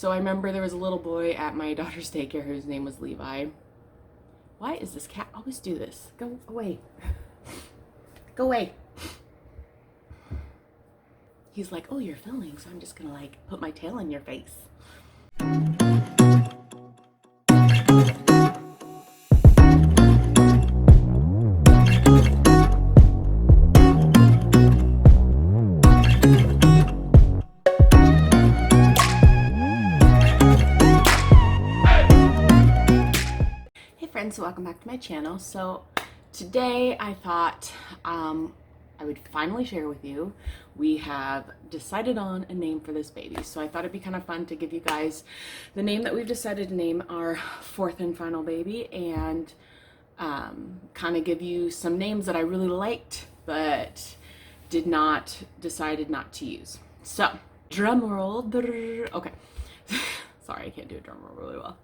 So I remember there was a little boy at my daughter's daycare whose name was Levi. Why is this cat always do this? Go away. Go away. He's like, oh, you're filming, so I'm just gonna like put my tail in your face. So welcome back to my channel. So today I thought I would finally share with you, we have decided on a name for this baby. So I thought it'd be kind of fun to give you guys the name that we've decided to name our fourth and final baby, and kind of give you some names that I really liked but decided not to use. So drum roll. Okay. Sorry, I can't do a drum roll really well.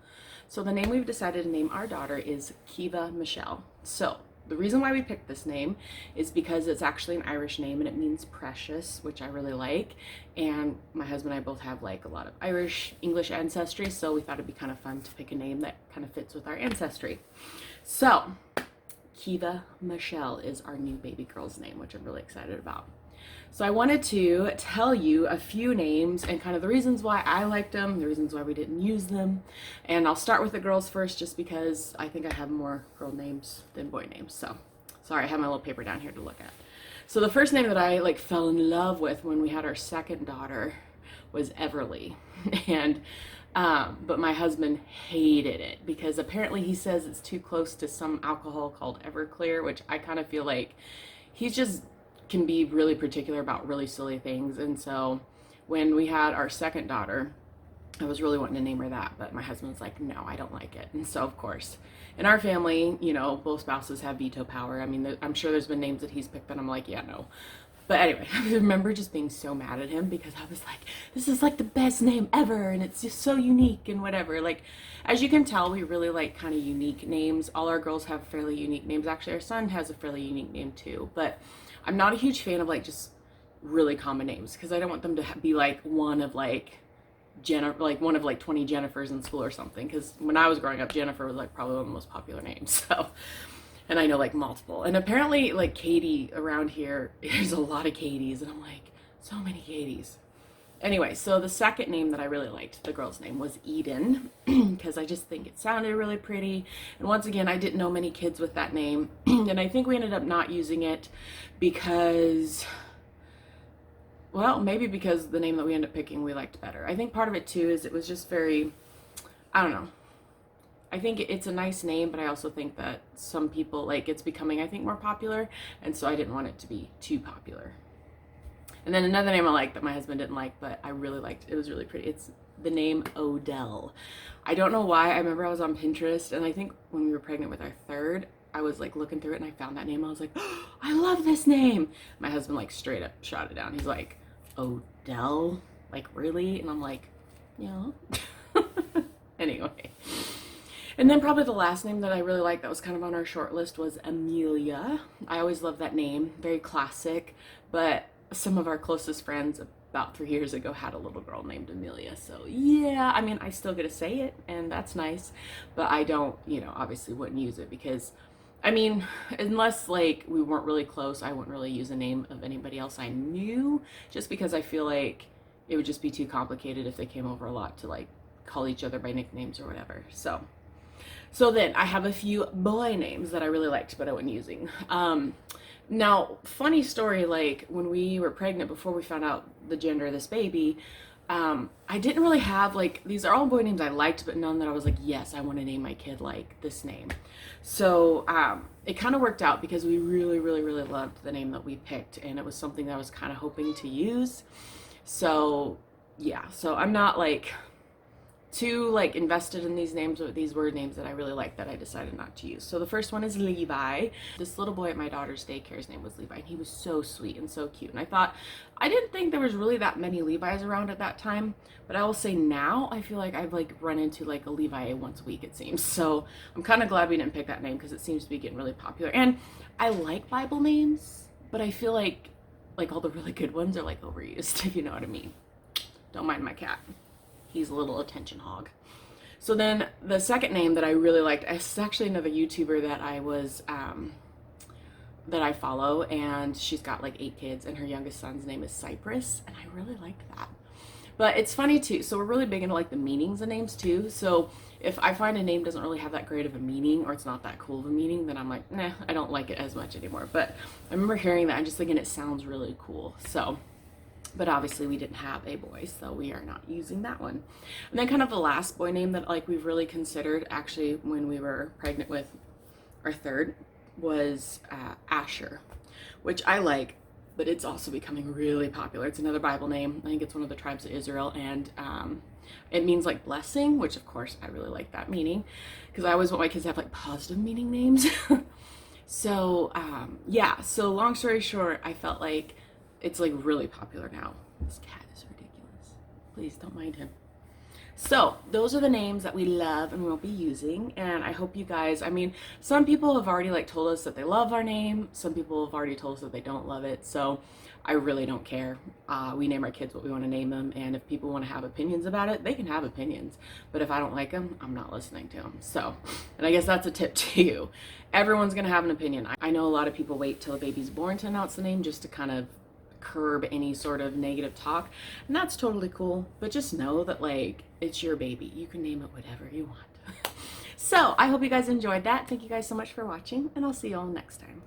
So the name we've decided to name our daughter is Kiva Michelle. So the reason why we picked this name is because it's actually an Irish name and it means precious, which I really like. And my husband and I both have like a lot of Irish, English ancestry, so we thought it'd be kind of fun to pick a name that kind of fits with our ancestry. So Kiva Michelle is our new baby girl's name, which I'm really excited about. So I wanted to tell you a few names and kind of the reasons why I liked them, the reasons why we didn't use them. And I'll start with the girls first just because I think I have more girl names than boy names. So sorry, I have my little paper down here to look at. So the first name that I like fell in love with when we had our second daughter was Everly. And but my husband hated it because apparently he says it's too close to some alcohol called Everclear, which I kind of feel like he's just can be really particular about really silly things. And so when we had our second daughter, I was really wanting to name her that, but my husband's like, no, I don't like it. And so of course, in our family, you know, both spouses have veto power. I mean, I'm sure there's been names that he's picked that I'm like, yeah, no. But anyway, I remember just being so mad at him because I was like, this is like the best name ever and it's just so unique and whatever. Like, as you can tell, we really like kind of unique names. All our girls have fairly unique names. Actually, our son has a fairly unique name too, but I'm not a huge fan of like just really common names because I don't want them to be like one of like one of like 20 Jennifers in school or something, because when I was growing up, Jennifer was like probably one of the most popular names. So, and I know like multiple, and apparently like Katie around here, there's a lot of Katies, and I'm like, so many Katies. Anyway, so the second name that I really liked, the girl's name, was Eden, because I just think it sounded really pretty. And once again, I didn't know many kids with that name, and I think we ended up not using it because, well, maybe because the name that we ended up picking we liked better. I think part of it too is it was just very, I don't know. I think it's a nice name, but I also think that some people, like, it's becoming, I think, more popular, and so I didn't want it to be too popular. And then another name I liked that my husband didn't like, but I really liked, it was really pretty. It's the name Odell. I don't know why. I remember I was on Pinterest, and I think when we were pregnant with our third, I was like looking through it and I found that name. I was like, oh, I love this name. My husband like straight up shot it down. He's like, Odell? Like, really? And I'm like, yeah. Anyway. And then probably the last name that I really liked that was kind of on our short list was Amelia. I always loved that name. Very classic, but some of our closest friends about 3 years ago had a little girl named Amelia. So yeah, I mean, I still get to say it and that's nice, but I don't, you know, obviously wouldn't use it because, I mean, unless like we weren't really close, I wouldn't really use a name of anybody else I knew, just because I feel like it would just be too complicated if they came over a lot to like call each other by nicknames or whatever. So then I have a few boy names that I really liked, but I wasn't using. Now, funny story, like when we were pregnant, before we found out the gender of this baby, I didn't really have like, these are all boy names I liked, but none that I was like, yes, I want to name my kid like this name. So it kind of worked out because we really, really, really loved the name that we picked, and it was something that I was kind of hoping to use. So yeah, so I'm not like too like invested in these names, or these word names that I really like that I decided not to use. So the first one is Levi. This little boy at my daughter's daycare's name was Levi, and he was so sweet and so cute. And I didn't think there was really that many Levi's around at that time, but I will say now I feel like I've like run into like a Levi once a week, it seems. So I'm kind of glad we didn't pick that name because it seems to be getting really popular. And I like Bible names, but I feel like all the really good ones are like overused, if you know what I mean. Don't mind my cat. He's a little attention hog. So then the second name that I really liked, it's actually another YouTuber that that I follow, and she's got like 8 kids, and her youngest son's name is Cypress, and I really like that. But it's funny too, so we're really big into like the meanings of names too. So if I find a name doesn't really have that great of a meaning, or it's not that cool of a meaning, then I'm like, nah, I don't like it as much anymore. But I remember hearing that and just thinking it sounds really cool. So, but obviously we didn't have a boy, so we are not using that one. And then kind of the last boy name that like we've really considered, actually when we were pregnant with our third, was Asher, which I like, but it's also becoming really popular. It's another Bible name. I think it's one of the tribes of Israel, and it means like blessing, which of course I really like that meaning, because I always want my kids to have like positive meaning names. So yeah, so long story short, I felt like it's like really popular now. This cat is ridiculous. Please don't mind him. So those are the names that we love and we'll be using, and I hope you guys, I mean, some people have already like told us that they love our name, some people have already told us that they don't love it, so I really don't care. We name our kids what we want to name them, and if people want to have opinions about it, they can have opinions, but if I don't like them, I'm not listening to them. So, and I guess that's a tip to you. Everyone's gonna have an opinion. I know a lot of people wait till a baby's born to announce the name just to kind of curb any sort of negative talk, and that's totally cool, but just know that like it's your baby, you can name it whatever you want. So I hope you guys enjoyed that. Thank you guys so much for watching, and I'll see you all next time.